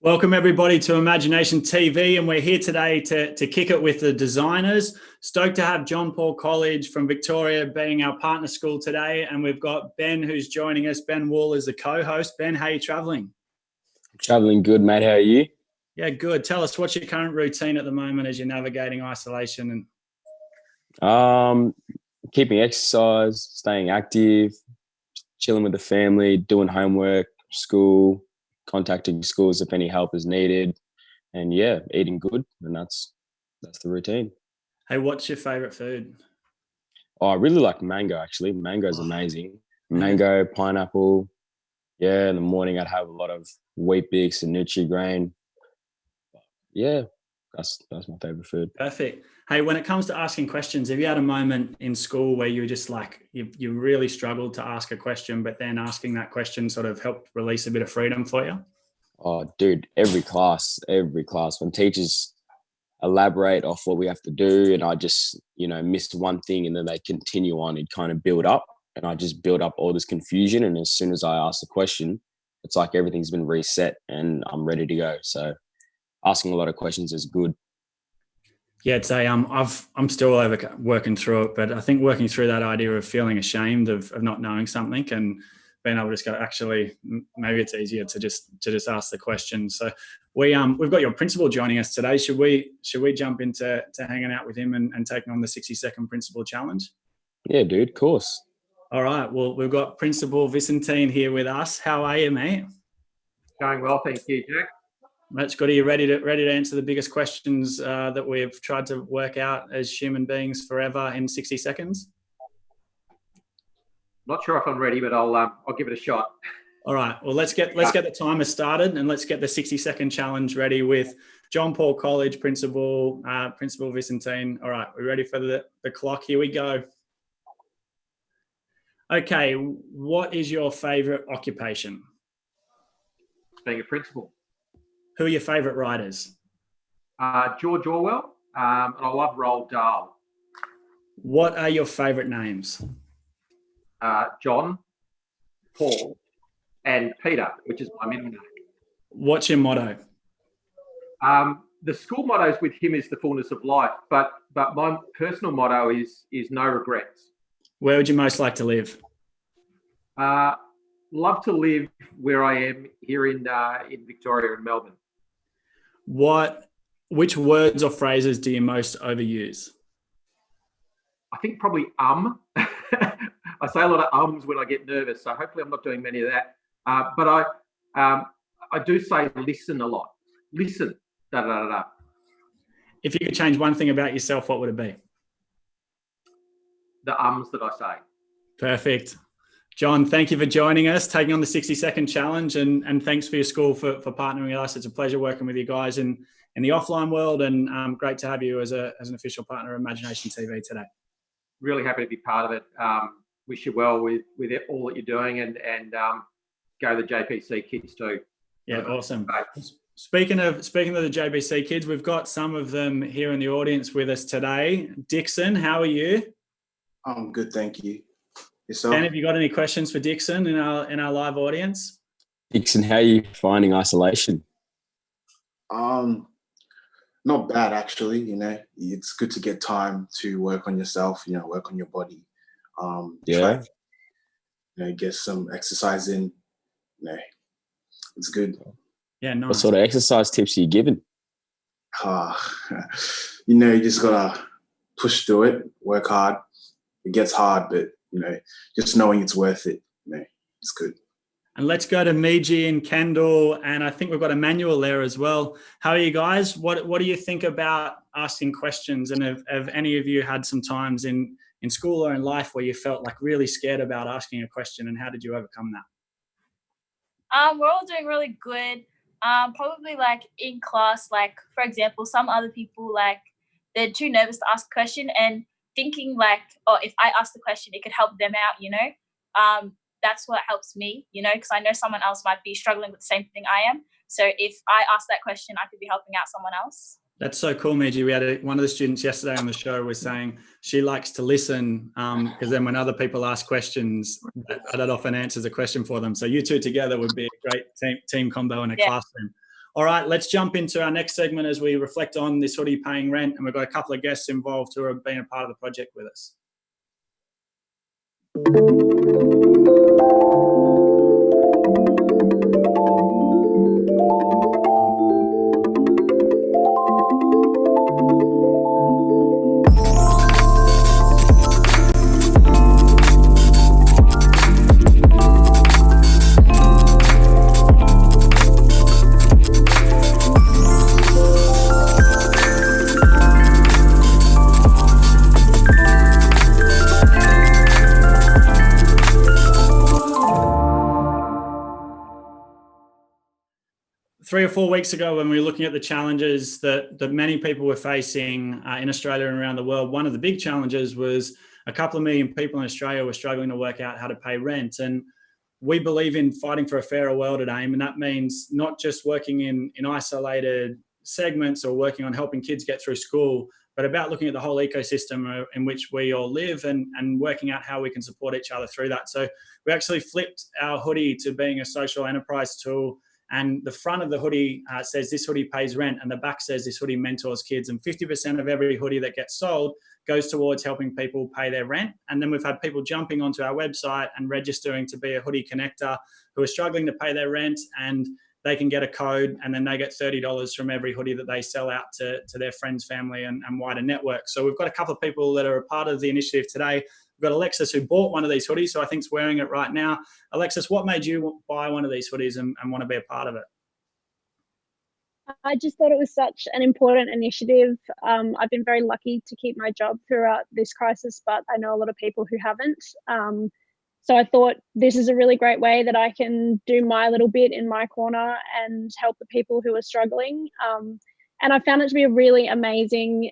Welcome everybody to IMAGI-NATION TV, and we're here today to kick it with the designers. Stoked to have John Paul College from Victoria being our partner school today, and we've got Ben who's joining us. Ben Wall is the co-host. Ben, how are you travelling? Travelling good, mate. How are you? Yeah, good. Tell us, what's your current routine at the moment as you're navigating isolation? And keeping exercise, staying active, chilling with the family, doing homework, school, contacting schools if any help is needed, and yeah, eating good, and that's the routine. Hey, what's your favourite food? Oh, I really like mango, actually. Mango's amazing. Mango, pineapple. Yeah, in the morning I'd have a lot of Wheat Bix and Nutri-Grain. Yeah, that's my favourite food. Perfect. Hey, when it comes to asking questions, have you had a moment in school where you were just like, you really struggled to ask a question, but then asking that question sort of helped release a bit of freedom for you? Oh, dude, every class, when teachers elaborate off what we have to do and I just, missed one thing and then they continue on, it kind of build up and I just build up all this confusion. And as soon as I ask the question, it's like everything's been reset and I'm ready to go. So asking a lot of questions is good. Yeah, it's I'm still working through it, but I think working through that idea of feeling ashamed of not knowing something and being able to just go, actually, maybe it's easier to just ask the question. So we've got your principal joining us today. Should we jump into hanging out with him and taking on the 60-second principal challenge? Yeah, dude, of course. All right. Well, we've got Principal Vicentine here with us. How are you, mate? Going well, thank you, Jack. That's good. Are you ready to answer the biggest questions that we've tried to work out as human beings forever in 60 seconds? Not sure if I'm ready, but I'll give it a shot. All right. Well, let's get the timer started and let's get the 60-second challenge ready with John Paul College Principal Vicentine. All right, we're ready for the clock. Here we go. Okay, what is your favourite occupation? Being a principal. Who are your favourite writers? George Orwell, and I love Roald Dahl. What are your favourite names? John, Paul, and Peter, which is my middle name. What's your motto? The school motto with him is the fullness of life, but my personal motto is no regrets. Where would you most like to live? Love to live where I am here in Victoria and Melbourne. Which words or phrases do you most overuse? I think probably I say a lot of ums when I get nervous, so hopefully I'm not doing many of that. But I do say listen a lot. Listen. da da da da. If you could change one thing about yourself, what would it be? The that I say. Perfect. John, thank you for joining us, taking on the 60-second challenge, and thanks for your school for partnering with us. It's a pleasure working with you guys in the offline world, and great to have you as an official partner of IMAGI-NATION TV today. Really happy to be part of it. Wish you well with all that you're doing, and go the JPC kids too. Yeah, awesome. Speaking of the JBC kids, we've got some of them here in the audience with us today. Dixon, how are you? I'm good, thank you. Yourself? Dan, have you got any questions for Dixon in our live audience? Dixon, how are you finding isolation? Not bad actually. You know, it's good to get time to work on yourself. You know, work on your body. Yeah. Try, get some exercise in. You know, it's good. Yeah, nice. What sort of exercise tips are you giving? You just gotta push through it, work hard. It gets hard, but just knowing it's worth it, it's good. And let's go to Miji and Kendall, and I think we've got Emmanuel there as well. How are you guys? What do you think about asking questions? And have any of you had some times in school or in life where you felt like really scared about asking a question, and how did you overcome that? We're all doing really good. Probably like in class, like for example, some other people like they're too nervous to ask a question and thinking like, oh, if I ask the question, it could help them out, that's what helps me, because I know someone else might be struggling with the same thing I am. So if I ask that question, I could be helping out someone else. That's so cool, Miji. We had one of the students yesterday on the show was saying she likes to listen because then when other people ask questions, that often answers a question for them. So you two together would be a great team combo in a classroom. All right, let's jump into our next segment as we reflect on this hoodie paying rent. And we've got a couple of guests involved who have been a part of the project with us. 3 or 4 weeks ago, when we were looking at the challenges that many people were facing in Australia and around the world, one of the big challenges was a couple of million people in Australia were struggling to work out how to pay rent. And we believe in fighting for a fairer world at AIM, and that means not just working in isolated segments or working on helping kids get through school, but about looking at the whole ecosystem in which we all live and working out how we can support each other through that. So we actually flipped our hoodie to being a social enterprise tool. And the front of the hoodie says, "This hoodie pays rent," and the back says, "This hoodie mentors kids." And 50% of every hoodie that gets sold goes towards helping people pay their rent. And then we've had people jumping onto our website and registering to be a hoodie connector who are struggling to pay their rent, and they can get a code, and then they get $30 from every hoodie that they sell out to their friends, family, and wider network. So we've got a couple of people that are a part of the initiative today. We've got Alexis, who bought one of these hoodies, so I think is wearing it right now. Alexis, what made you buy one of these hoodies and want to be a part of it? I just thought it was such an important initiative. I've been very lucky to keep my job throughout this crisis, but I know a lot of people who haven't. So I thought this is a really great way that I can do my little bit in my corner and help the people who are struggling. And I found it to be a really amazing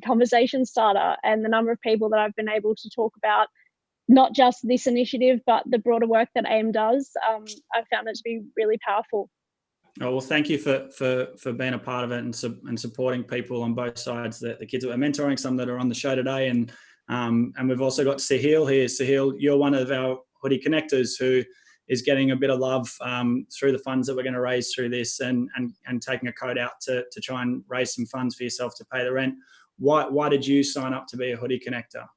conversation starter, and the number of people that I've been able to talk about, not just this initiative, but the broader work that AIM does, I found it to be really powerful. Oh, well, thank you for being a part of it and supporting people on both sides, the kids that we're mentoring, some that are on the show today. And we've also got Sahil here. Sahil, you're one of our hoodie connectors who is getting a bit of love through the funds that we're going to raise through this and taking a code out to try and raise some funds for yourself to pay the rent. Why did you sign up to be a hoodie connector?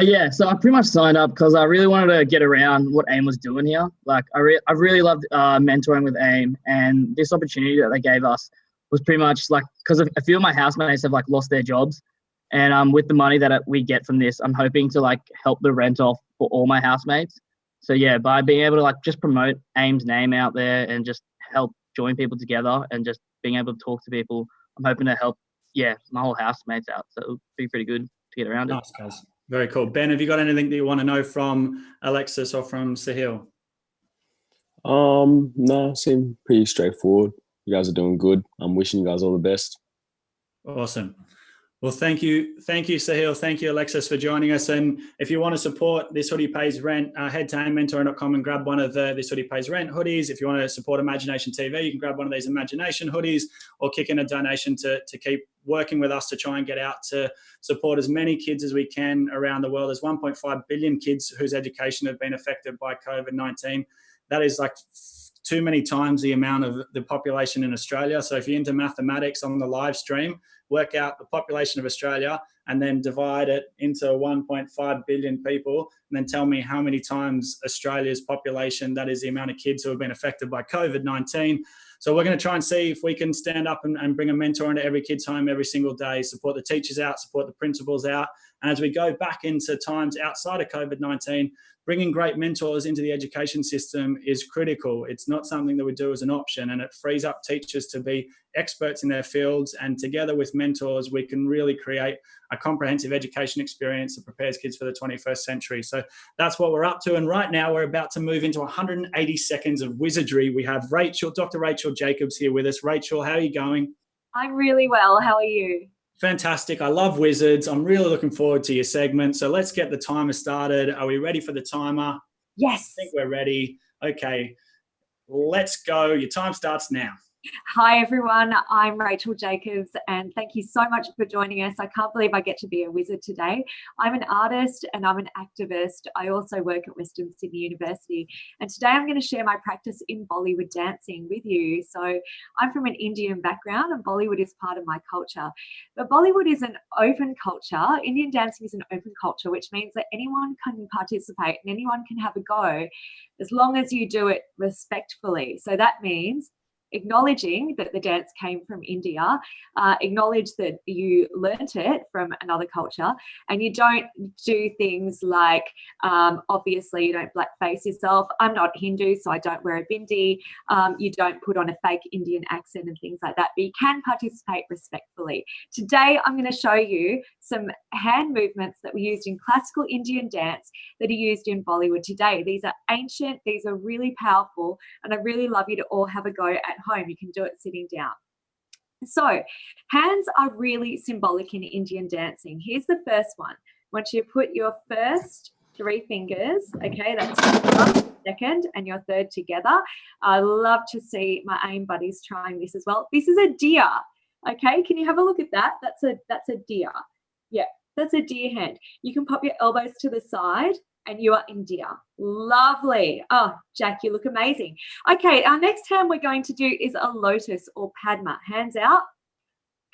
Yeah, so I pretty much signed up because I really wanted to get around what AIM was doing here. Like, I really loved mentoring with AIM, and this opportunity that they gave us was pretty much like, because a few of my housemates have like lost their jobs, and with the money that we get from this, I'm hoping to like help the rent off for all my housemates. So yeah, by being able to like just promote AIM's name out there and just help join people together and just being able to talk to people. I'm hoping to help, my whole housemates out. So it'll be pretty good to get around it. Nice, guys. Very cool. Ben, have you got anything that you want to know from Alexis or from Sahil? No, seem pretty straightforward. You guys are doing good. I'm wishing you guys all the best. Awesome. Well, thank you, Sahil. Thank you, Alexis, for joining us. And if you want to support This Hoodie Pays Rent, head to aimmentoring.com and grab one of the This Hoodie Pays Rent hoodies. If you want to support Imagination TV, you can grab one of these Imagination hoodies or kick in a donation to keep working with us to try and get out to support as many kids as we can around the world. There's 1.5 billion kids whose education have been affected by COVID-19. That is like too many times the amount of the population in Australia. So if you're into mathematics on the live stream, work out the population of Australia and then divide it into 1.5 billion people, and then tell me how many times Australia's population, that is the amount of kids who have been affected by COVID-19. So we're going to try and see if we can stand up and bring a mentor into every kid's home every single day, support the teachers out, support the principals out. And as we go back into times outside of COVID-19, bringing great mentors into the education system is critical. It's not something that we do as an option, and it frees up teachers to be experts in their fields. And together with mentors, we can really create a comprehensive education experience that prepares kids for the 21st century. So that's what we're up to. And right now we're about to move into 180 seconds of wizardry. We have Dr. Rachel Jacobs here with us. Rachel, how are you going? I'm really well. How are you? Fantastic. I love wizards. I'm really looking forward to your segment. So let's get the timer started. Are we ready for the timer? Yes. I think we're ready. Okay, let's go. Your time starts now. Hi, everyone. I'm Rachel Jacobs, and thank you so much for joining us. I can't believe I get to be a wizard today. I'm an artist and I'm an activist. I also work at Western Sydney University, and today I'm going to share my practice in Bollywood dancing with you. So I'm from an Indian background, and Bollywood is part of my culture. But Bollywood is an open culture. Indian dancing is an open culture, which means that anyone can participate and anyone can have a go as long as you do it respectfully. So that means acknowledging that the dance came from India, acknowledge that you learnt it from another culture, and you don't do things like, obviously you don't blackface yourself. I'm not Hindu, so I don't wear a bindi. You don't put on a fake Indian accent and things like that, but you can participate respectfully. Today, I'm going to show you some hand movements that were used in classical Indian dance that are used in Bollywood today. These are ancient, these are really powerful, and I really love you to all have a go at home. You can do it sitting down. So hands are really symbolic in Indian dancing. Here's the first one. I want you to put your first 3 fingers, okay, that's your second and your third together. I love to see my AIM buddies trying this as well. This is a deer, okay? Can you have a look at that? That's a deer. Yeah, that's a deer hand. You can pop your elbows to the side and you are in deer. Lovely. Oh, Jack, you look amazing. Okay, our next hand we're going to do is a lotus or Padma. Hands out.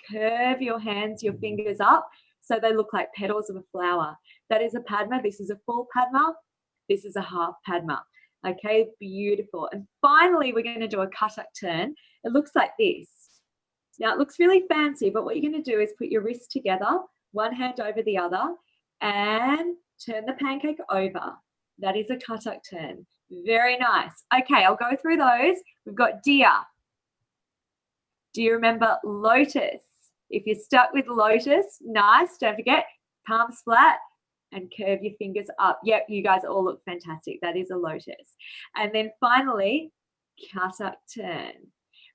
Curve your hands, your fingers up so they look like petals of a flower. That is a Padma. This is a full Padma. This is a half Padma. Okay, beautiful. And finally, we're going to do a Kathak turn. It looks like this. Now, it looks really fancy, but what you're going to do is put your wrists together, one hand over the other, and turn the pancake over. That is a Kathak turn. Very nice. Okay, I'll go through those. We've got deer. Do you remember lotus? If you're stuck with lotus, nice. Don't forget, palms flat and curve your fingers up. Yep, you guys all look fantastic. That is a lotus. And then finally, Kathak turn.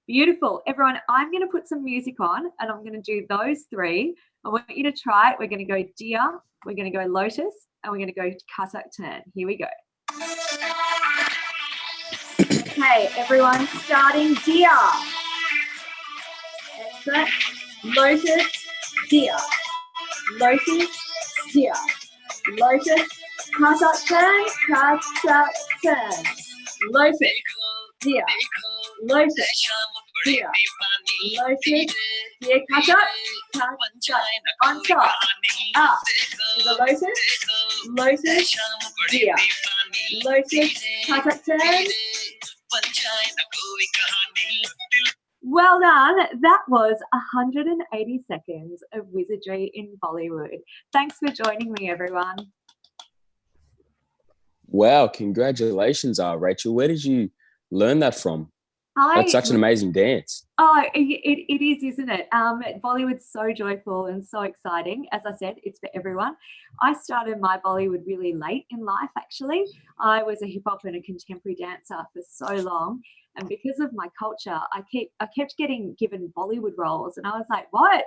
Beautiful. Everyone, I'm going to put some music on and I'm going to do those 3. I want you to try it. We're going to go deer, we're going to go lotus, and we're going to go Kathak turn. Here we go. Okay, everyone, starting deer. Excellent. Lotus, deer. Lotus, deer. Lotus, Kathak turn, Kathak turn. Lotus, deer. Lotus, deer. Lotus, deer, Kathak, Kathak. On top, up. With a lotus, lotus, deer. Lotus, Kathak turn. Well done. That was 180 seconds of wizardry in Bollywood. Thanks for joining me, everyone. Wow, congratulations, Rachel. Where did you learn that from? That's such an amazing dance. Oh, it is, isn't it? Bollywood's so joyful and so exciting. As I said, it's for everyone. I started my Bollywood really late in life, actually. I was a hip hop and a contemporary dancer for so long. And because of my culture, I kept getting given Bollywood roles. And I was like, what?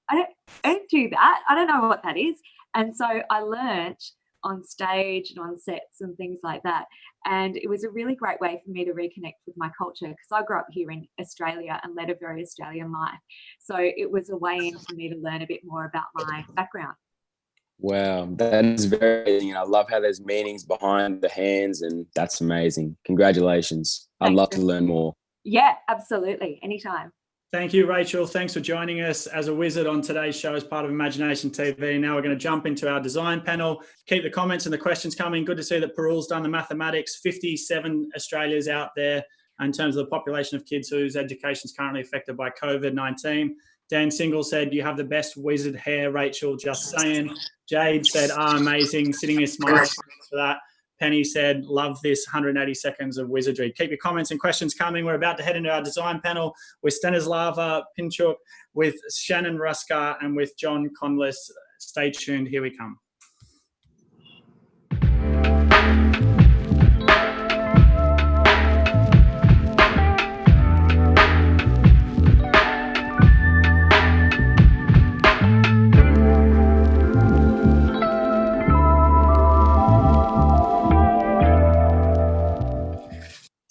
I don't do that. I don't know what that is. And so I learnt on stage and on sets and things like that. And it was a really great way for me to reconnect with my culture, because I grew up here in Australia and led a very Australian life. So it was a way in for me to learn a bit more about my background. Wow, that is very amazing. I love how there's meanings behind the hands, and that's amazing. Congratulations. I'd love to learn more. Yeah, absolutely. Anytime. Thank you, Rachel. Thanks for joining us as a wizard on today's show as part of IMAGI-NATION TV. Now we're going to jump into our design panel. Keep the comments and the questions coming. Good to see that Parul's done the mathematics. 57 Australia's out there in terms of the population of kids whose education is currently affected by COVID-19. Dan Single said, you have the best wizard hair, Rachel, just saying. Jade said, amazing. Sitting here smiling for that. Penny said, love this 180 seconds of wizardry. Keep your comments and questions coming. We're about to head into our design panel with Stanislava Pinchuk, with Shannon Ruska, and with John Condilis. Stay tuned. Here we come.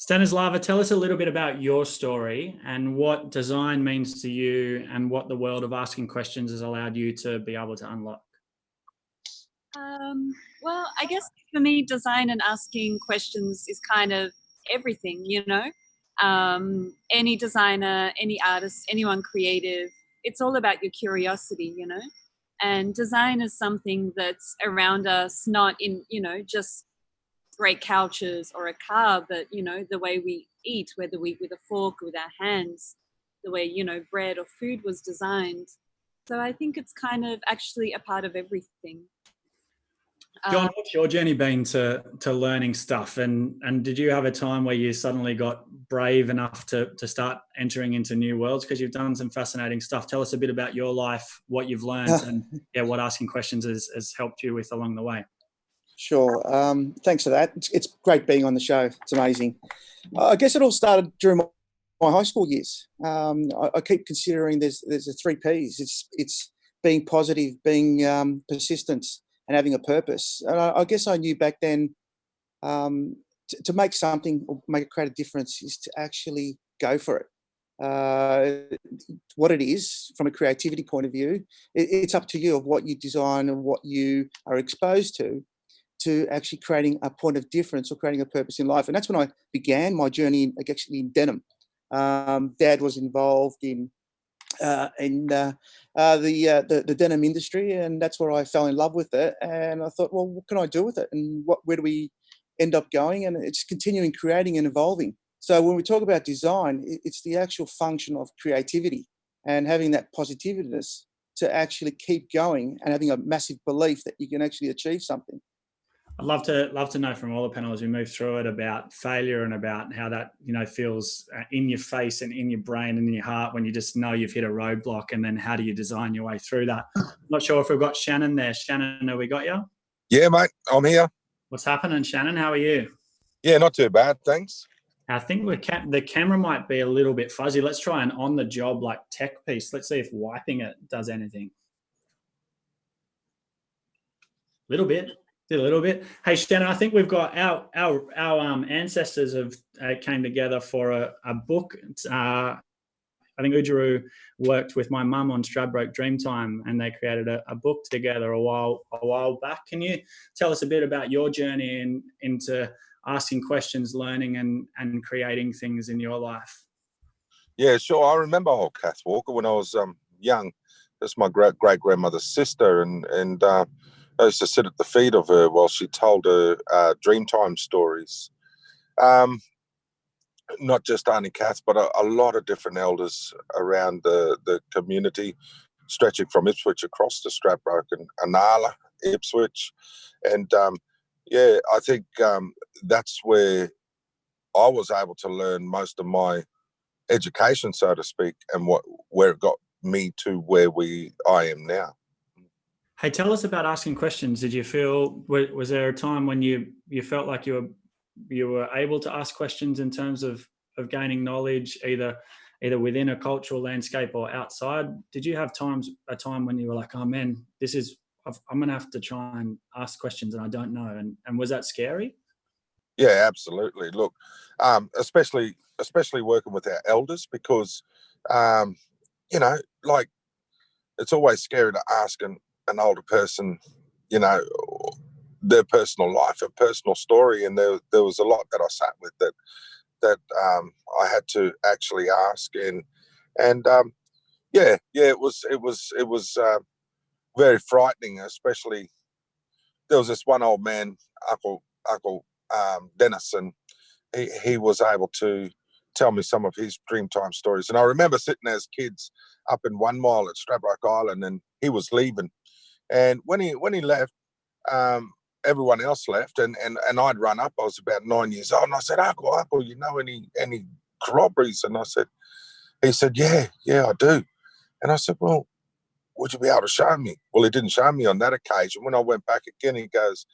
Stanislava, tell us a little bit about your story and what design means to you and what the world of asking questions has allowed you to be able to unlock. Well, I guess for me, design and asking questions is kind of everything, you know. Any designer, any artist, anyone creative, it's all about your curiosity, you know. And design is something that's around us, not in, you know, just great couches or a car, but, you know, the way we eat, whether we eat with a fork, with our hands, the way, you know, bread or food was designed. So I think it's kind of actually a part of everything. John, what's your journey been to learning stuff? And did you have a time where you suddenly got brave enough to start entering into new worlds? Because you've done some fascinating stuff. Tell us a bit about your life, what you've learned, and what asking questions has helped you with along the way. Sure. Thanks for that. It's great being on the show. It's amazing. I guess it all started during my high school years. I keep considering there's the 3 Ps. It's being positive, being persistent, and having a purpose. And I guess I knew back then to make something or create a difference is to actually go for it. What it is from a creativity point of view, it's up to you of what you design and what you are exposed to actually creating a point of difference or creating a purpose in life. And that's when I began my journey actually in denim. Dad was involved in the denim industry, and that's where I fell in love with it. And I thought, well, what can I do with it? And where do we end up going? And it's continuing creating and evolving. So when we talk about design, it's the actual function of creativity and having that positiveness to actually keep going and having a massive belief that you can actually achieve something. I'd love to know from all the panelists who move through it about failure and about how that, you know, feels in your face and in your brain and in your heart when you just know you've hit a roadblock, and then how do you design your way through that? I'm not sure if we've got Shannon there. Shannon, have we got you? Yeah, mate, I'm here. What's happening, Shannon? How are you? Yeah, not too bad, thanks. I think the camera might be a little bit fuzzy. Let's try an on-the-job like tech piece. Let's see if wiping it does anything. A little bit. Did a little bit. Hey, Shannon, I think we've got our ancestors have came together for a book. I think Ujuru worked with my mum on Stradbroke Dreamtime, and they created a book together a while back. Can you tell us a bit about your journey into asking questions, learning, and creating things in your life? Yeah, sure. I remember old Kath Walker when I was young. That's my great-grandmother's sister, and I used to sit at the feet of her while she told her Dreamtime stories. Not just Auntie Kath, but a lot of different elders around the community, stretching from Ipswich across to Stradbroke and Anala, Ipswich. And I think that's where I was able to learn most of my education, so to speak, and where it got me to where I am now. Hey, tell us about asking questions. Did you feel, was there a time when you felt like you were able to ask questions in terms of gaining knowledge, either within a cultural landscape or outside? Did you have a time when you were like, oh man, I'm going to have to try and ask questions and I don't know. And was that scary? Yeah, absolutely. Look, especially working with our elders, because, you know, like, it's always scary to ask an older person, you know, their personal life and personal story. And there was a lot that I sat with that I had to actually ask. And it was very frightening, especially there was this one old man, Uncle Dennis, and he was able to tell me some of his Dreamtime stories. And I remember sitting as kids up in 1 Mile at Stradbroke Island, and he was leaving. And when he left, everyone else left, and I'd run up. I was about 9 years old, and I said, Uncle, you know any corroborees? And he said, yeah, I do. And I said, well, would you be able to show me? Well, he didn't show me on that occasion. When I went back again, he goes,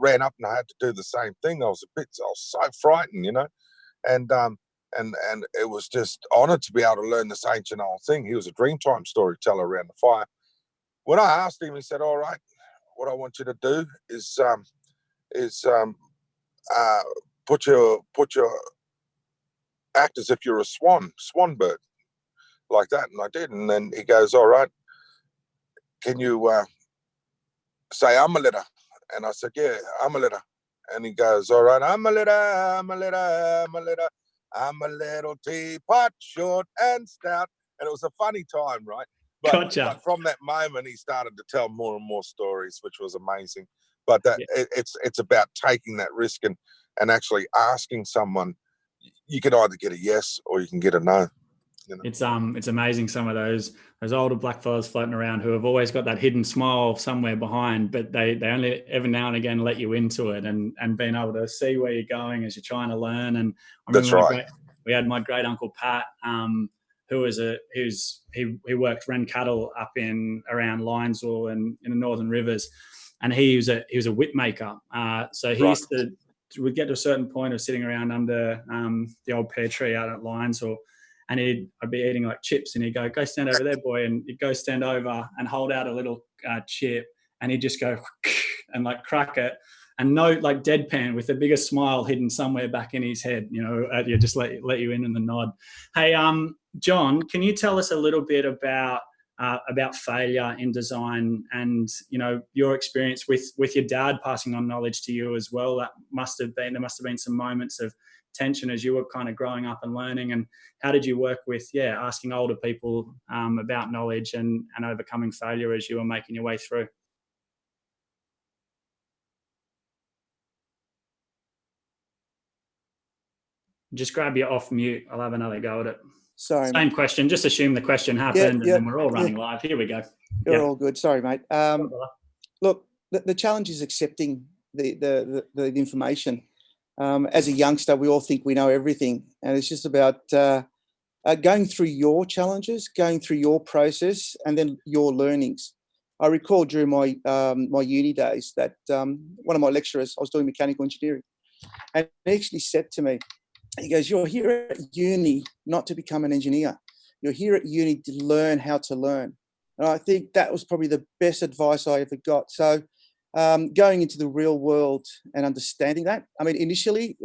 ran up and I had to do the same thing. I was so frightened, you know, and it was just honoured to be able to learn this ancient old thing. He was a Dreamtime storyteller around the fire. When I asked him, he said, all right, what I want you to do is put your act as if you're a swan bird, like that. And I did. And then he goes, all right, can you say Amalita? And I said, yeah, Amalita. And he goes, all right, Amalita, Amalita, Amalita. I'm a little teapot, short and stout. And it was a funny time, right? But from that moment, he started to tell more and more stories, which was amazing. But it's about taking that risk and actually asking someone. You can either get a yes or you can get a no. You know? It's amazing, some of those older black fellas floating around who have always got that hidden smile somewhere behind, but they only every now and again let you into it and being able to see where you're going as you're trying to learn. And I remember we had my great uncle Pat, who worked ren cattle up around Linesville and in the Northern Rivers, and he was a whip maker. So he used to would get to a certain point of sitting around under the old pear tree out at Linesville. And I'd be eating like chips, and he'd go stand over there, boy. And he'd go stand over and hold out a little chip, and he'd just go and like crack it, and no, like deadpan with the biggest smile hidden somewhere back in his head. You know, you just let you in the nod. Hey, John, can you tell us a little bit about failure in design, and you know your experience with your dad passing on knowledge to you as well? There must have been some moments of tension as you were kind of growing up and learning, and how did you work with asking older people about knowledge and overcoming failure as you were making your way through? Just grab you off mute. I'll have another go at it. Sorry, same question. Just assume the question happened, and then we're all running live. Here we go. You're all good. Sorry, mate. Look, the challenge is accepting the information. As a youngster, we all think we know everything, and it's just about going through your challenges, going through your process, and then your learnings. I recall during my uni days that one of my lecturers, I was doing mechanical engineering, and he actually said to me, he goes, "You're here at uni not to become an engineer. You're here at uni to learn how to learn." And I think that was probably the best advice I ever got. So going into the real world and understanding that. I mean, initially,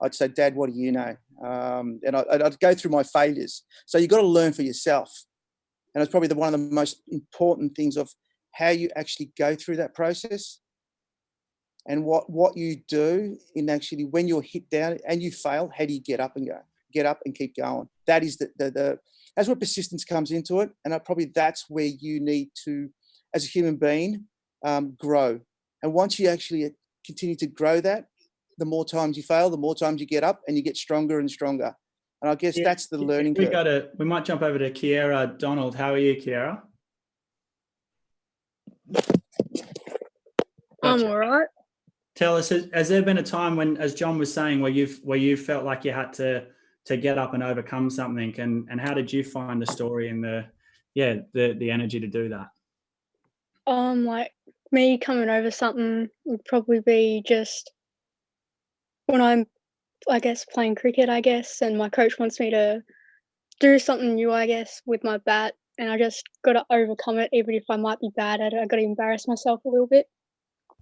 I'd say, "Dad, what do you know?" And I'd go through my failures. So you've got to learn for yourself. And it's probably one of the most important things of how you actually go through that process and what you do in actually when you're hit down and you fail, how do you get up and go? Get up and keep going. That is that's where persistence comes into it. And that's where you need to, as a human being, grow. And once you actually continue to grow that, the more times you fail, the more times you get up and you get stronger and stronger. And I guess that's the learning curve. We might jump over to Kiera Donald. How are you, Kiera? I'm all right. Tell us, has there been a time when, as John was saying, where you felt like you had to get up and overcome something, and how did you find the story and the energy to do that? Like me coming over something would probably be just when I'm, I guess, playing cricket, I guess, and my coach wants me to do something new, I guess, with my bat, and I just got to overcome it, even if I might be bad at it. I got to embarrass myself a little bit.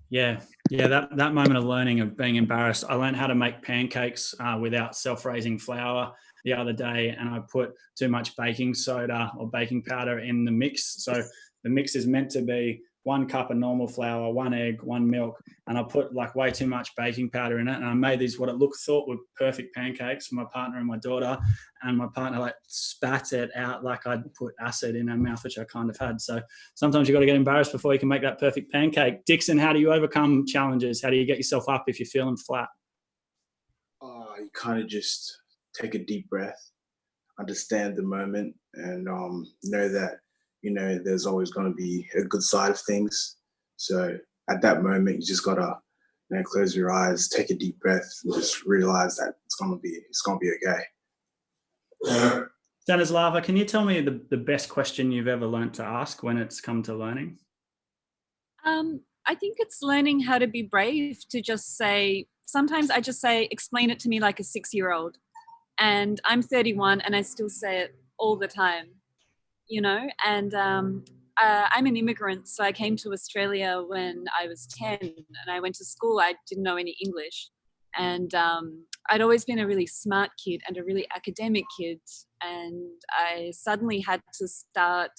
Yeah, that moment of learning, of being embarrassed. I learned how to make pancakes without self-raising flour the other day, and I put too much baking soda or baking powder in the mix. So the mix is meant to be 1 cup of normal flour, 1 egg, 1 milk, and I put like way too much baking powder in it, and I made these what it thought were perfect pancakes for my partner and my daughter, and my partner like spat it out like I'd put acid in her mouth, which I kind of had. So sometimes you got to get embarrassed before you can make that perfect pancake. Dixon, how do you overcome challenges? How do you get yourself up if you're feeling flat? You kind of just take a deep breath, understand the moment, and know that, you know, there's always going to be a good side of things. So at that moment, you just got to, you know, close your eyes, take a deep breath, and just realize that it's going to be okay. Stanislava, can you tell me the best question you've ever learned to ask when it's come to learning? I think it's learning how to be brave, to just say, sometimes I just say, explain it to me like a 6-year-old. And I'm 31 and I still say it all the time, you know, and I'm an immigrant. So I came to Australia when I was 10 and I went to school. I didn't know any English. And I'd always been a really smart kid and a really academic kid. And I suddenly had to start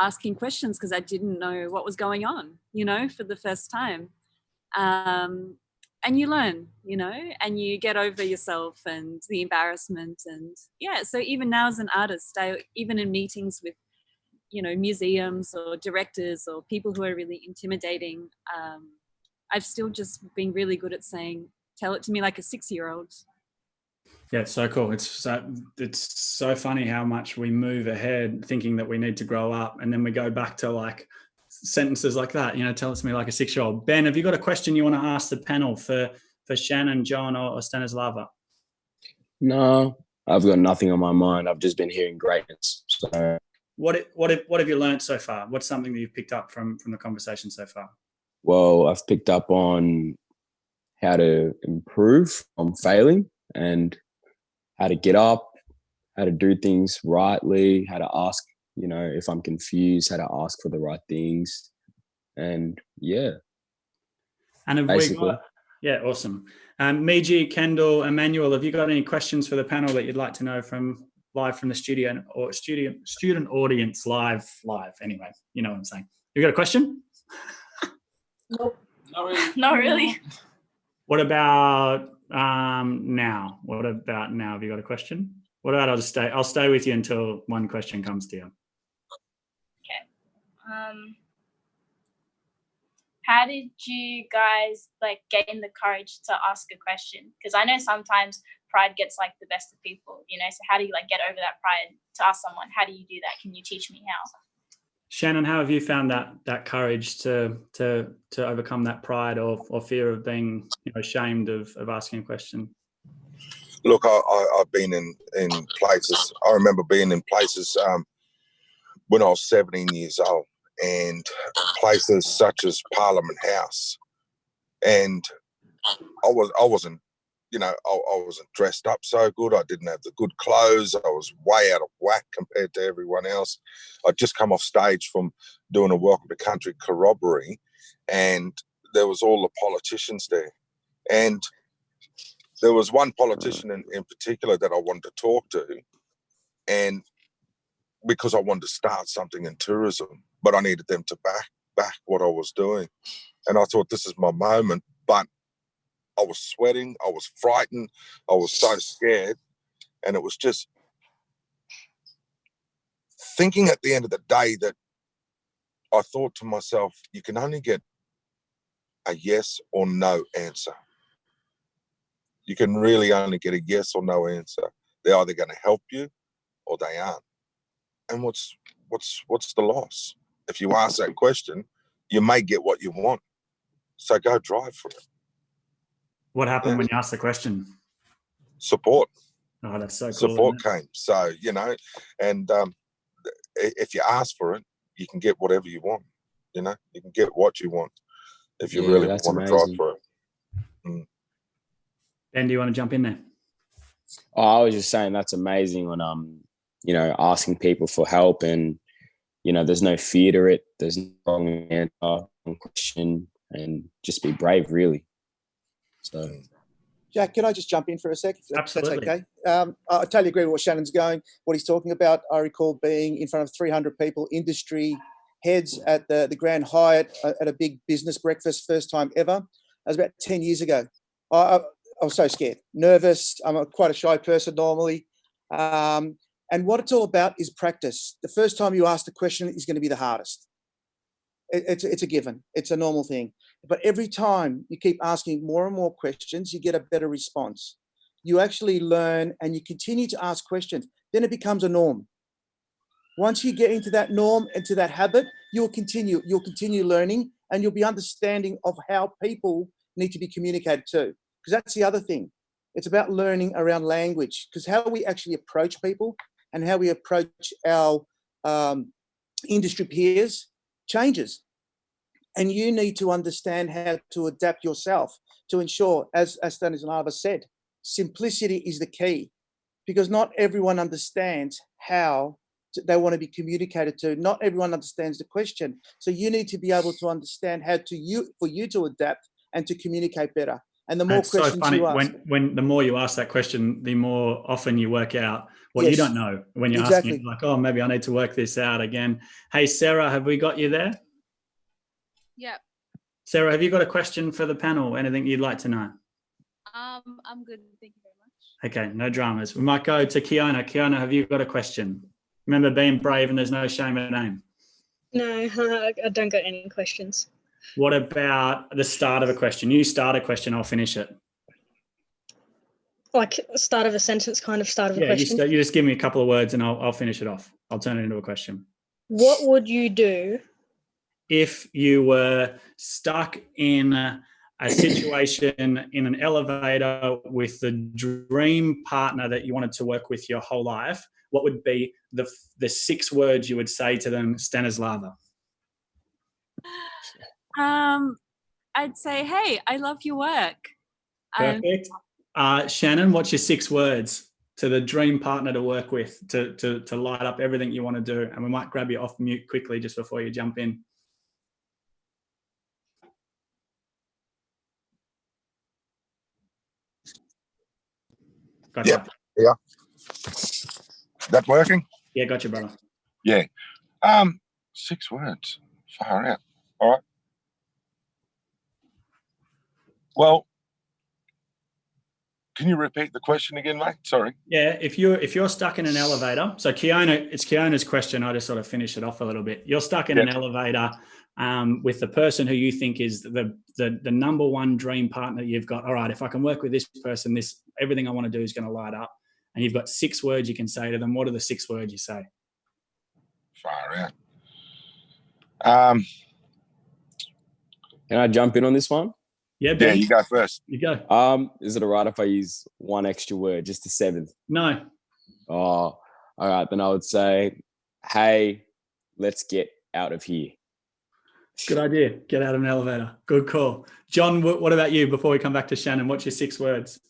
asking questions because I didn't know what was going on, you know, for the first time. And you learn, you know, and you get over yourself and the embarrassment. And yeah, so even now as an artist, even in meetings with, you know, museums or directors or people who are really intimidating, I've still just been really good at saying, tell it to me like a 6-year-old. Yeah, it's so cool. It's so funny how much we move ahead thinking that we need to grow up, and then we go back to like sentences like that, you know, tell it to me like a 6-year-old. Ben, have you got a question you want to ask the panel for Shannon, John, or Stanislava? No, I've got nothing on my mind. I've just been hearing greatness. So what have you learned so far? What's something that you've picked up from the conversation so far? Well, I've picked up on how to improve on failing and how to get up, how to do things rightly, how to ask, you know, if I'm confused, how to ask for the right things. And yeah. And have basically. We got, yeah, awesome. Miji, Kendall, Emmanuel, have you got any questions for the panel that you'd like to know live from the studio or student audience live? Anyway, you know what I'm saying. You got a question? Nope. Not really. What about now? What about now? Have you got a question? What about I'll stay with you until one question comes to you. Okay. How did you guys like gain the courage to ask a question? Because I know sometimes pride gets like the best of people, you know. So how do you like get over that pride to ask someone? How do you do that? Can you teach me how? Shannon, how have you found that courage to overcome that pride or fear of being, you know, ashamed of asking a question? Look, I've been in places. I remember being in places when I was 17 years old, and places such as Parliament House, and I wasn't, you know, I wasn't dressed up so good. I didn't have the good clothes. I was way out of whack compared to everyone else. I'd just come off stage from doing a Welcome to Country corroboree, and there was all the politicians there. And there was one politician in particular that I wanted to talk to, and because I wanted to start something in tourism, but I needed them to back what I was doing. And I thought, this is my moment, but I was sweating, I was frightened, I was so scared. And it was just thinking at the end of the day that I thought to myself, you can only get a yes or no answer. You can really only get a yes or no answer. They're either going to help you or they aren't. And what's the loss? If you ask that question, you may get what you want. So go drive for it. What happened when you asked the question? Support. Oh, that's so cool. Support came. So, you know, and if you ask for it, you can get whatever you want. You know, you can get what you want if you really want to drive for it. Mm. Ben, do you want to jump in there? Oh, I was just saying that's amazing when you know, asking people for help, and you know, there's no fear to it. There's no wrong answer, wrong question, and just be brave, really. So, Jack, can I just jump in for a sec? Absolutely. That's okay. I totally agree with what Shannon's going, what he's talking about. I recall being in front of 300 people, industry heads at the Grand Hyatt at a big business breakfast, first time ever. That was about 10 years ago. I was so scared, nervous. I'm quite a shy person normally. And what it's all about is practice. The first time you ask the question is going to be the hardest. It's a given. It's a normal thing. But every time you keep asking more and more questions, you get a better response. You actually learn and you continue to ask questions. Then it becomes a norm. Once you get into that norm, into that habit, you'll continue learning, and you'll be understanding of how people need to be communicated to. Because that's the other thing. It's about learning around language, because how we actually approach people and how we approach our industry peers changes. And you need to understand how to adapt yourself to ensure, as Stanislava said, simplicity is the key, because not everyone understands how they want to be communicated to. Not everyone understands the question. So you need to be able to understand how for you to adapt and to communicate better. And the more questions you ask, when the more you ask that question, the more often you work out what you don't know when you're asking, like, oh, maybe I need to work this out again. Hey, Sarah, have we got you there? Yep. Sarah, have you got a question for the panel? Anything you'd like to know? I'm good. Thank you very much. Okay, no dramas. We might go to Kiona. Kiona, have you got a question? Remember, being brave and there's no shame in name. No, I don't got any questions. What about the start of a question? You start a question, I'll finish it. Like start of a sentence, kind of start of a question? Yeah, you just give me a couple of words and I'll finish it off. I'll turn it into a question. What would you do if you were stuck in a situation in an elevator with the dream partner that you wanted to work with your whole life? What would be the 6 words you would say to them, Stanislava? I'd say, hey, I love your work. Perfect. Shannon, what's your 6 words to the dream partner to work with to light up everything you want to do? And we might grab you off mute quickly just before you jump in. Gotcha. Yeah. That working? Yeah, gotcha, brother. Yeah. 6 words. Far out. All right. Well, can you repeat the question again, mate? Sorry. Yeah, if you're stuck in an elevator, so it's Kiona's question. I just sort of finish it off a little bit. You're stuck in an elevator with the person who you think is the number one dream partner you've got. All right, if I can work with this person, everything I want to do is going to light up. And you've got 6 words you can say to them. What are the 6 words you say? Far out. Can I jump in on this one? Yeah, Ben. Yeah, you go first. You go. Is it all right if I use one extra word, just a 7th? No. Oh, all right. Then I would say, hey, let's get out of here. Good idea. Get out of an elevator. Good call. John, what about you before we come back to Shannon? What's your 6 words?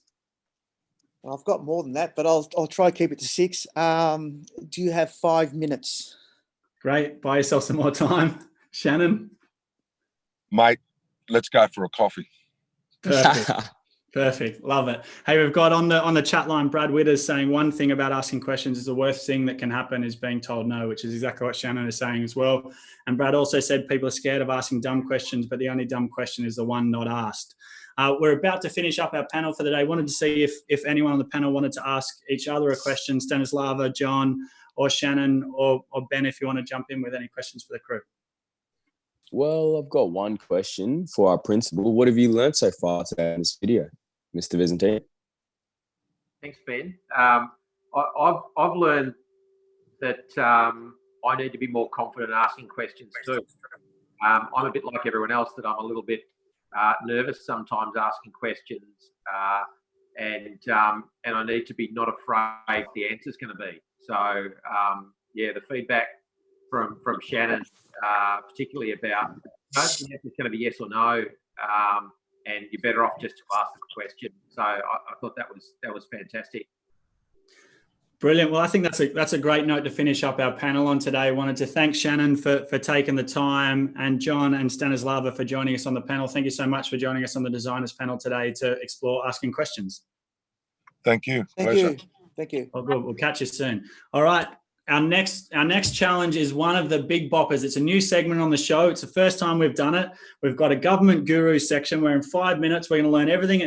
I've got more than that, but I'll try to keep it to 6. Do you have 5 minutes? Great. Buy yourself some more time. Shannon? Mate, let's go for a coffee. Perfect. Perfect. Love it. Hey, we've got on the chat line, Brad Witters saying one thing about asking questions is the worst thing that can happen is being told no, which is exactly what Shannon is saying as well. And Brad also said people are scared of asking dumb questions, but the only dumb question is the one not asked. We're about to finish up our panel for the day. Wanted to see if anyone on the panel wanted to ask each other a question, Stanislava, John, or Shannon, or Ben, if you want to jump in with any questions for the crew. Well, I've got one question for our principal. What have you learned so far today in this video, Mr. Vizentine? Thanks, Ben. I've learned that I need to be more confident in asking questions too. I'm a bit like everyone else, that I'm a little bit nervous sometimes asking questions, and I need to be not afraid the answer's going to be. So the feedback from Shannon, particularly about don't think it's going to be yes or no, and you're better off just to ask the question. So I thought that was fantastic. Brilliant. Well, I think that's a great note to finish up our panel on today. I wanted to thank Shannon for taking the time, and John and Stanislava for joining us on the panel. Thank you so much for joining us on the designers panel today to explore asking questions. Thank you. Thank Pleasure. you. Thank you. Oh, good. We'll catch you soon. All right. Our next challenge is one of the big boppers. It's a new segment on the show. It's the first time we've done it. We've got a government guru section where in 5 minutes we're going to learn everything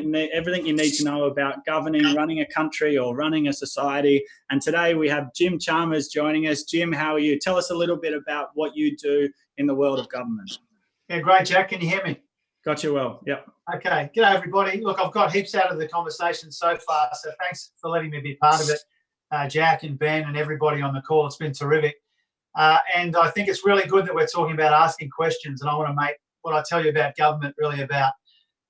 you need to know about governing, running a country or running a society. And today we have Jim Chalmers joining us. Jim, how are you? Tell us a little bit about what you do in the world of government. Yeah, great, Jack. Can you hear me? Got you well. Yep. Okay. G'day, everybody. Look, I've got heaps out of the conversation so far, so thanks for letting me be part of it. Jack and Ben and everybody on the call. It's been terrific. And I think it's really good that we're talking about asking questions, and I want to make what I tell you about government really about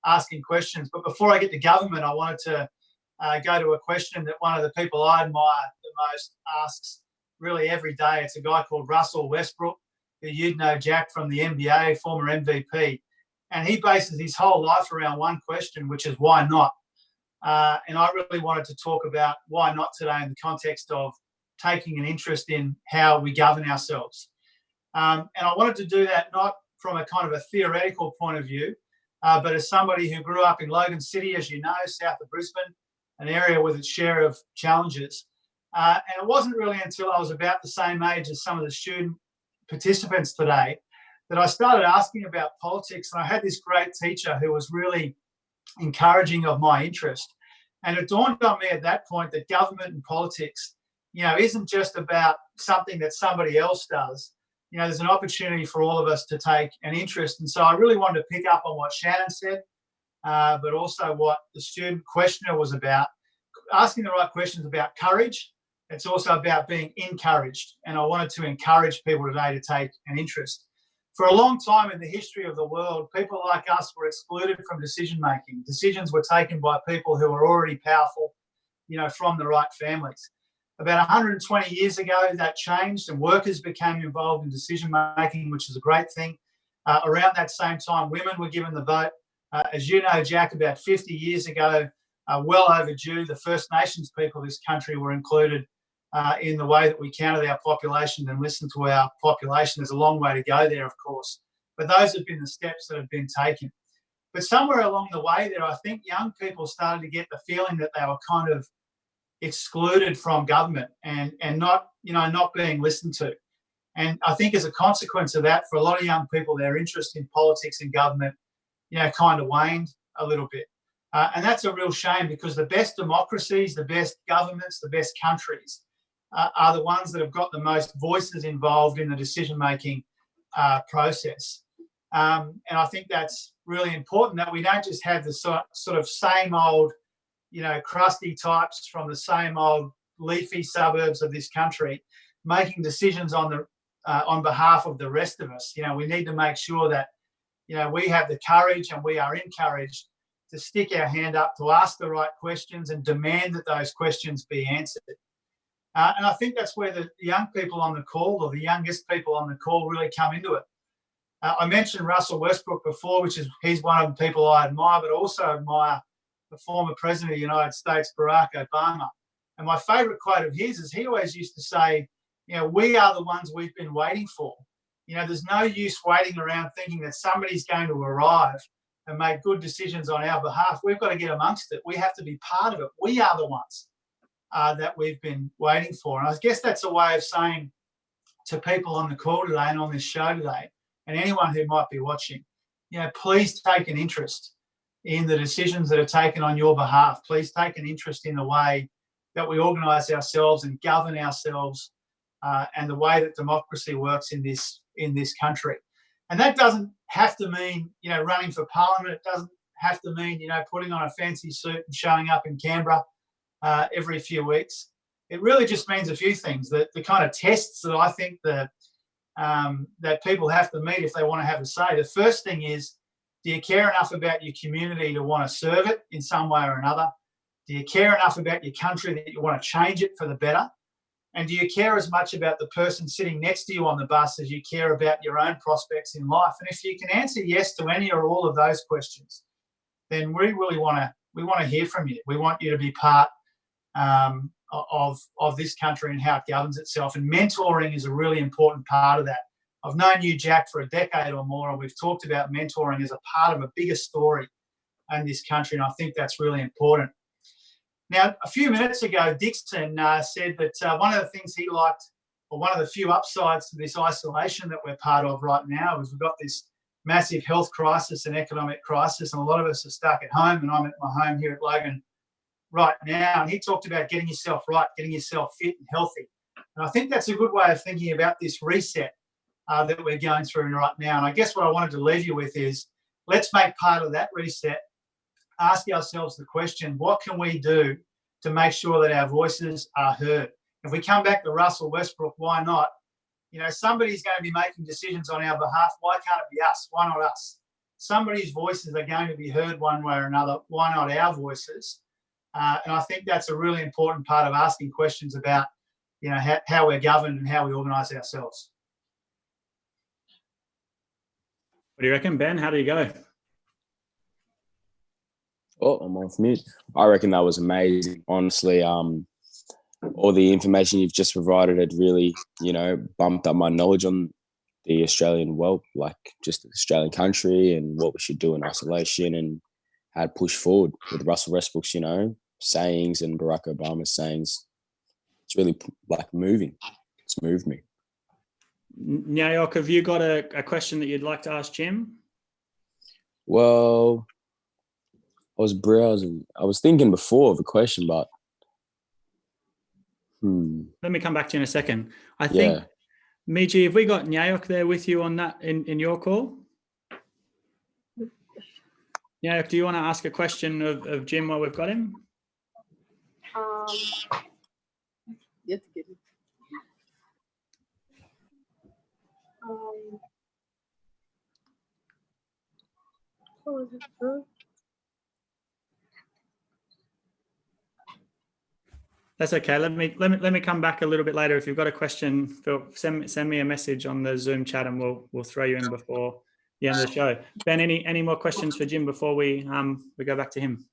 asking questions. But before I get to government, I wanted to go to a question that one of the people I admire the most asks really every day. It's a guy called Russell Westbrook, who you'd know, Jack, from the NBA, former MVP. And he bases his whole life around one question, which is why not? And I really wanted to talk about why not today in the context of taking an interest in how we govern ourselves. And I wanted to do that not from a kind of a theoretical point of view, but as somebody who grew up in Logan City, as you know, south of Brisbane, an area with its share of challenges. And it wasn't really until I was about the same age as some of the student participants today that I started asking about politics. And I had this great teacher who was really encouraging of my interest. And it dawned on me at that point that government and politics, isn't just about something that somebody else does. There's an opportunity for all of us to take an interest. And so I really wanted to pick up on what Shannon said, but also what the student questioner was about. Asking the right questions about courage. It's also about being encouraged. And I wanted to encourage people today to take an interest. For a long time in the history of the world, people like us were excluded from decision-making. Decisions were taken by people who were already powerful, from the right families. About 120 years ago, that changed and workers became involved in decision-making, which is a great thing. Around that same time, women were given the vote. As you know, Jack, about 50 years ago, well overdue, the First Nations people of this country were included in the way that we counted our population and listened to our population. There's a long way to go there, of course, but those have been the steps that have been taken. But somewhere along the way there, I think young people started to get the feeling that they were kind of excluded from government and not being listened to. And I think as a consequence of that, for a lot of young people, their interest in politics and government, kind of waned a little bit. And that's a real shame, because the best democracies, the best governments, the best countries are the ones that have got the most voices involved in the decision-making process. And I think that's really important, that we don't just have the sort of same old, crusty types from the same old leafy suburbs of this country making decisions on behalf of the rest of us. We need to make sure that, we have the courage and we are encouraged to stick our hand up, to ask the right questions and demand that those questions be answered. And I think that's where the young people on the call, or the youngest people on the call, really come into it. I mentioned Russell Westbrook before, he's one of the people I admire, but also admire the former President of the United States, Barack Obama. And my favourite quote of his is he always used to say, we are the ones we've been waiting for. There's no use waiting around thinking that somebody's going to arrive and make good decisions on our behalf. We've got to get amongst it. We have to be part of it. We are the ones that we've been waiting for. And I guess that's a way of saying to people on the call today and on this show today, and anyone who might be watching, please take an interest in the decisions that are taken on your behalf. Please take an interest in the way that we organise ourselves and govern ourselves, and the way that democracy works in this country. And that doesn't have to mean, running for parliament. It doesn't have to mean, putting on a fancy suit and showing up in Canberra every few weeks. It really just means a few things. The kind of tests that I think that people have to meet if they want to have a say. The first thing is, do you care enough about your community to want to serve it in some way or another? Do you care enough about your country that you want to change it for the better? And do you care as much about the person sitting next to you on the bus as you care about your own prospects in life? And if you can answer yes to any or all of those questions, then we really want to hear from you. We want you to be part of this country and how it governs itself. And mentoring is a really important part of that. I've known you, Jack, for a decade or more, and we've talked about mentoring as a part of a bigger story in this country, and I think that's really important. Now, a few minutes ago, Dixon said that one of the things he liked, or one of the few upsides to this isolation that we're part of right now, is we've got this massive health crisis and economic crisis, and a lot of us are stuck at home, and I'm at my home here at Logan right now. And he talked about getting yourself right, getting yourself fit and healthy. And I think that's a good way of thinking about this reset that we're going through right now. And I guess what I wanted to leave you with is, let's make part of that reset, ask ourselves the question, what can we do to make sure that our voices are heard? If we come back to Russell Westbrook, why not? You know, somebody's going to be making decisions on our behalf. Why can't it be us? Why not us? Somebody's voices are going to be heard one way or another. Why not our voices? And I think that's a really important part of asking questions about, you know, how we're governed and how we organise ourselves. What do you reckon, Ben? How do you go? Oh, I'm off mute. I reckon that was amazing. Honestly, all the information you've just provided had really, you know, bumped up my knowledge on the Australian like just the Australian country and what we should do in isolation and how to push forward with Russell Westbrook's, you know, sayings and Barack Obama's sayings. It's really like moving. It's moved me. Nyayok, have you got a question that you'd like to ask Jim? Well, I was browsing. I was thinking before of a question, but let me come back to you in a second. I think, Miji, have we got Nyayok there with you on that in your call? Nyayok, do you want to ask a question of Jim while we've got him? Yes, good. That's okay. Let me come back a little bit later. If you've got a question, Phil, send me a message on the Zoom chat, and we'll throw you in before the end of the show. Ben, any more questions for Jim before we go back to him?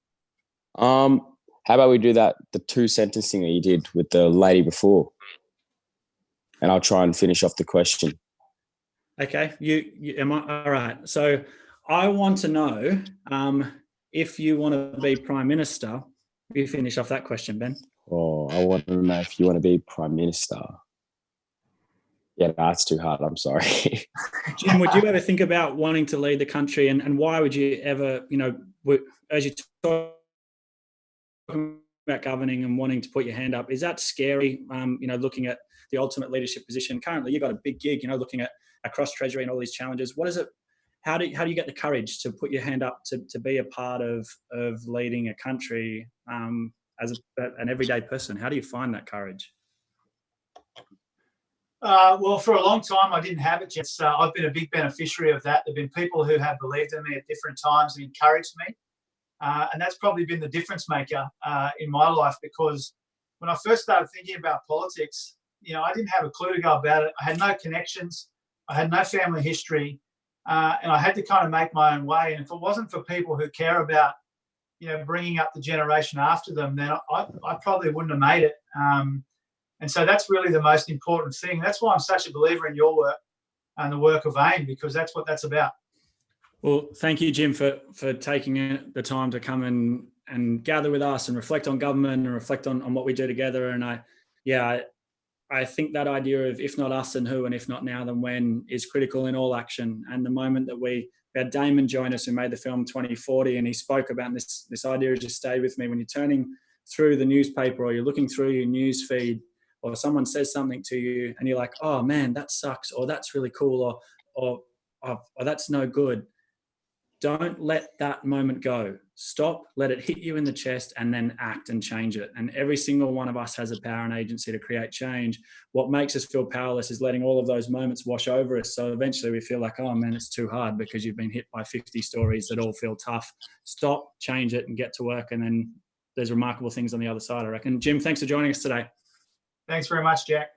How about we do the 2-sentence thing that you did with the lady before, and I'll try and finish off the question. Okay, you am I all right? So I want to know if you want to be Prime Minister. You finish off that question, Ben. Oh, I want to know if you want to be Prime Minister. Yeah, that's too hard. I'm sorry. Jim, would you ever think about wanting to lead the country, and why would you ever, you know, as you talk about governing and wanting to put your hand up, is that scary? You know, looking at the ultimate leadership position currently, you've got a big gig, you know, looking at across Treasury and all these challenges. What is it? How do you get the courage to put your hand up to be a part of leading a country as an everyday person? How do you find that courage? Well, for a long time, I didn't have it yet. So I've been a big beneficiary of that. There have been people who have believed in me at different times and encouraged me. And that's probably been the difference maker in my life, because when I first started thinking about politics, you know, I didn't have a clue to go about it. I had no connections. I had no family history. And I had to kind of make my own way. And if it wasn't for people who care about, you know, bringing up the generation after them, then I probably wouldn't have made it. And so that's really the most important thing. That's why I'm such a believer in your work and the work of AIM, because that's what that's about. Well, thank you, Jim, for taking the time to come and gather with us and reflect on government and reflect on what we do together. And I think that idea of if not us, then who, and if not now, then when is critical in all action. And the moment that we had Damon join us, who made the film 2040, and he spoke about this idea of just stay with me. When you're turning through the newspaper or you're looking through your news feed, or someone says something to you and you're like, oh man, that sucks, or that's really cool, or that's no good. Don't let that moment go. Stop, let it hit you in the chest, and then act and change it. And every single one of us has a power and agency to create change. What makes us feel powerless is letting all of those moments wash over us. So eventually we feel like, oh man, it's too hard, because you've been hit by 50 stories that all feel tough. Stop, change it, and get to work. And then there's remarkable things on the other side, I reckon. Jim, thanks for joining us today. Thanks very much, Jack.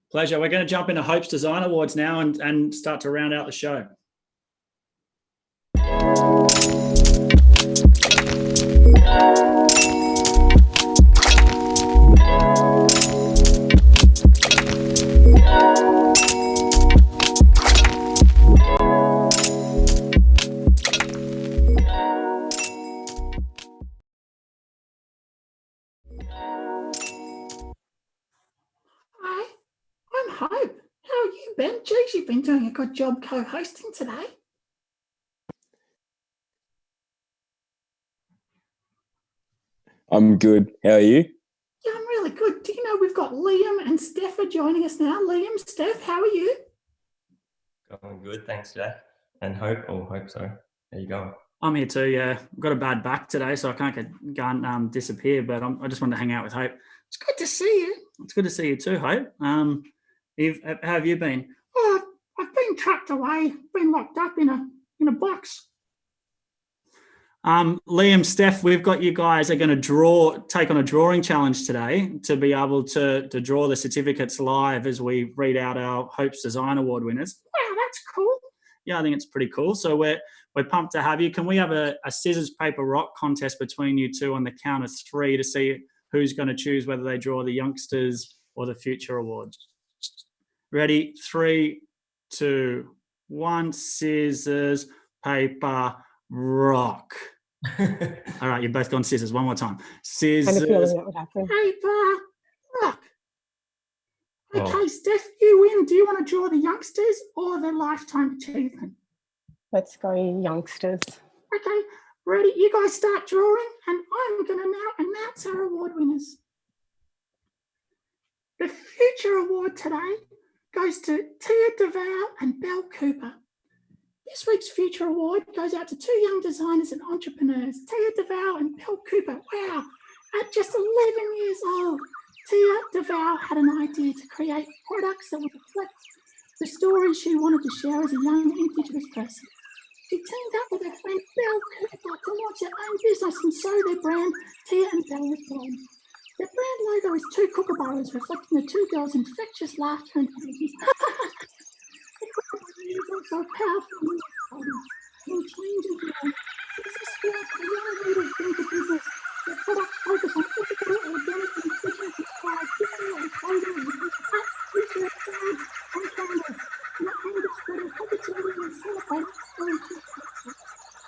Pleasure. We're going to jump into Hope's Design Awards now and start to round out the show. Hi, I'm Hope. How are you, Ben? Geez, you've been doing a good job co-hosting today. I'm good. How are you? Yeah, I'm really good. Do you know we've got Liam and Steph are joining us now? Liam, Steph, how are you? Going good, thanks, Jack. And Hope, sorry. How you going? I'm here too, yeah. I've got a bad back today, so I can't disappear, but I just wanted to hang out with Hope. It's good to see you. It's good to see you too, Hope. How have you been? Oh, I've been trapped away, been locked up in a box. Liam, Steph, we've got you guys are going to take on a drawing challenge today to be able to draw the certificates live as we read out our Hope's Design Award winners. Wow, that's cool. Yeah, I think it's pretty cool. So we're pumped to have you. Can we have a scissors, paper, rock contest between you two on the count of 3 to see who's going to choose whether they draw the youngsters or the future awards? Ready? 3, 2, 1. Scissors, paper, rock. All right, you've both gone scissors. One more time. Scissors, paper, rock. Okay, Steph, you win. Do you want to draw the youngsters or the lifetime achievement? Let's go youngsters. Okay, ready? You guys start drawing, and I'm going to now announce our award winners. The future award today goes to Tia DeVal and Belle Cooper. This week's Future Award goes out to 2 young designers and entrepreneurs, Tia DeVal and Belle Cooper. Wow, at just 11 years old, Tia DeVal had an idea to create products that would reflect the stories she wanted to share as a young Indigenous person. She teamed up with her friend Belle Cooper to launch their own business and so their brand, Tia and Belle, was born. Their brand logo is 2 kookaburras reflecting the 2 girls' infectious laughter and energy. Is also powerful in changing the world. This is where the young leaders bring to business. Their products focus on ethical, organic, and nutrition-inspired cooking and clothing and hats, t-shirts, bags, and candles. And the aim of spreading positivity and celebrating spiritual success.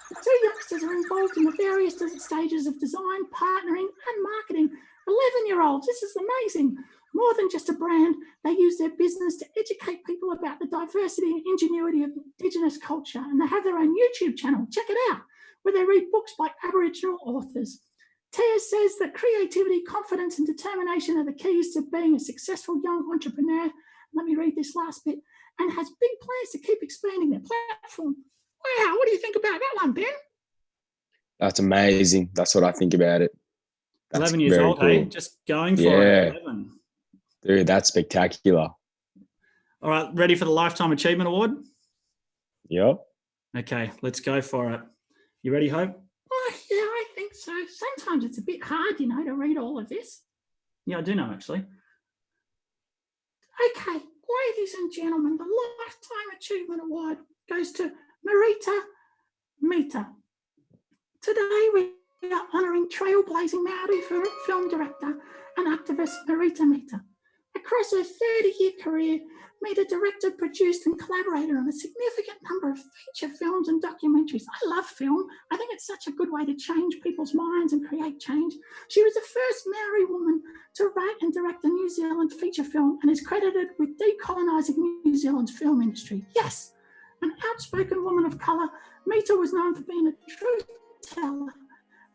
The 2 youngsters are involved in the various stages of design, partnering, and marketing. 11-year-olds, this is amazing. More than just a brand, they use their business to educate people about the diversity and ingenuity of Indigenous culture, and they have their own YouTube channel, check it out, where they read books by Aboriginal authors. Tia says that creativity, confidence, and determination are the keys to being a successful young entrepreneur. Let me read this last bit, and has big plans to keep expanding their platform. Wow, what do you think about that one, Ben? That's amazing. That's what I think about it. That's 11 years old, cool. hey? Just going for it. 11. Dude, that's spectacular. All right, ready for the Lifetime Achievement Award? Yep. Okay, let's go for it. You ready, Hope? Oh, yeah, I think so. Sometimes it's a bit hard, to read all of this. Yeah, I do know, actually. Okay, ladies and gentlemen, the Lifetime Achievement Award goes to Marita Mita. Today we are honouring trailblazing Maori film director and activist Marita Mita. Across her 30-year career, Mita directed, produced and collaborated on a significant number of feature films and documentaries. I love film. I think it's such a good way to change people's minds and create change. She was the first Maori woman to write and direct a New Zealand feature film and is credited with decolonising New Zealand's film industry. Yes, an outspoken woman of colour, Mita was known for being a truth teller,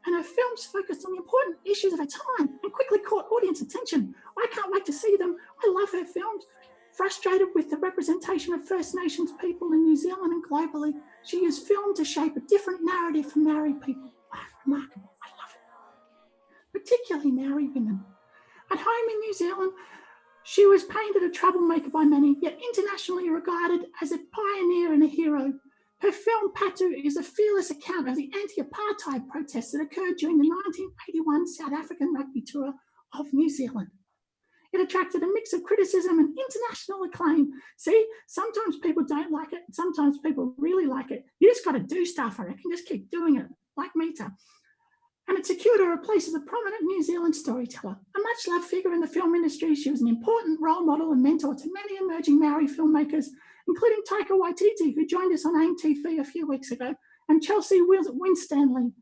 and her films focused on the important issues of her time and quickly caught audience attention. I can't wait to see them. I love her films. Frustrated with the representation of First Nations people in New Zealand and globally, she used film to shape a different narrative for Maori people. Wow, remarkable. I love it. Particularly Maori women. At home in New Zealand, she was painted a troublemaker by many, yet internationally regarded as a pioneer and a hero. Her film Patu is a fearless account of the anti-apartheid protests that occurred during the 1981 South African rugby tour of New Zealand. It attracted a mix of criticism and international acclaim. See, sometimes people don't like it, sometimes people really like it. You just got to do stuff, I reckon. Just keep doing it, like Mita. And it secured her a place as a prominent New Zealand storyteller. A much-loved figure in the film industry, she was an important role model and mentor to many emerging Maori filmmakers, including Taika Waititi, who joined us on AIM TV a few weeks ago, and Chelsea Winstanley.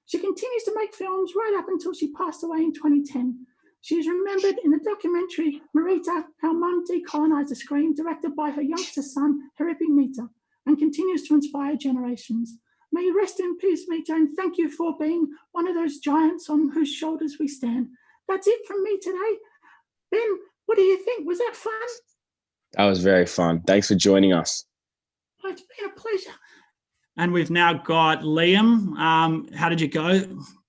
She continues to make films right up until she passed away in 2010. She is remembered in the documentary Marita, How Mum Decolonised the Screen, directed by her youngster son, Haripi Mita, and continues to inspire generations. May you rest in peace, Mita, and thank you for being one of those giants on whose shoulders we stand. That's it from me today. Ben, what do you think? Was that fun? That was very fun. Thanks for joining us. Oh, it's been a pleasure. And we've now got Liam. How did you go?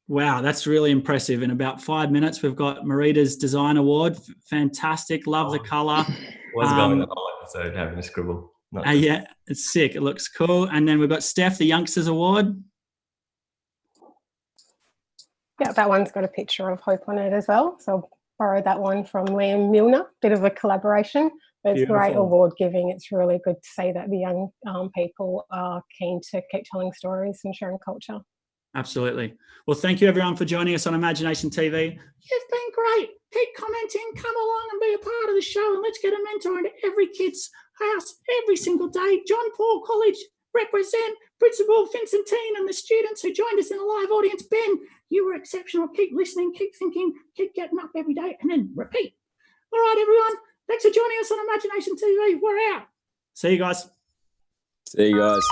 Wow, that's really impressive. In about 5 minutes, we've got Marita's Design Award. Fantastic. Love the colour. Was going the whole episode having a scribble. Yeah, it's sick. It looks cool. And then we've got Steph, the Youngsters Award. Yeah, that one's got a picture of Hope on it as well. So I'll borrow that one from Liam Milner. Bit of a collaboration. But it's Beautiful. great award giving. It's really good to see that the young people are keen to keep telling stories and sharing culture. Absolutely. Well, thank you everyone for joining us on IMAGI-NATION TV. You've been great. Keep commenting, come along and be a part of the show, and let's get a mentor into every kid's house every single day. John Paul College represent, Principal Vincentine and the students who joined us in the live audience. Ben, you were exceptional. Keep listening, keep thinking, keep getting up every day, and then repeat. All right, everyone. Thanks for joining us on IMAGI-NATION TV. We're out. See you guys. See you guys.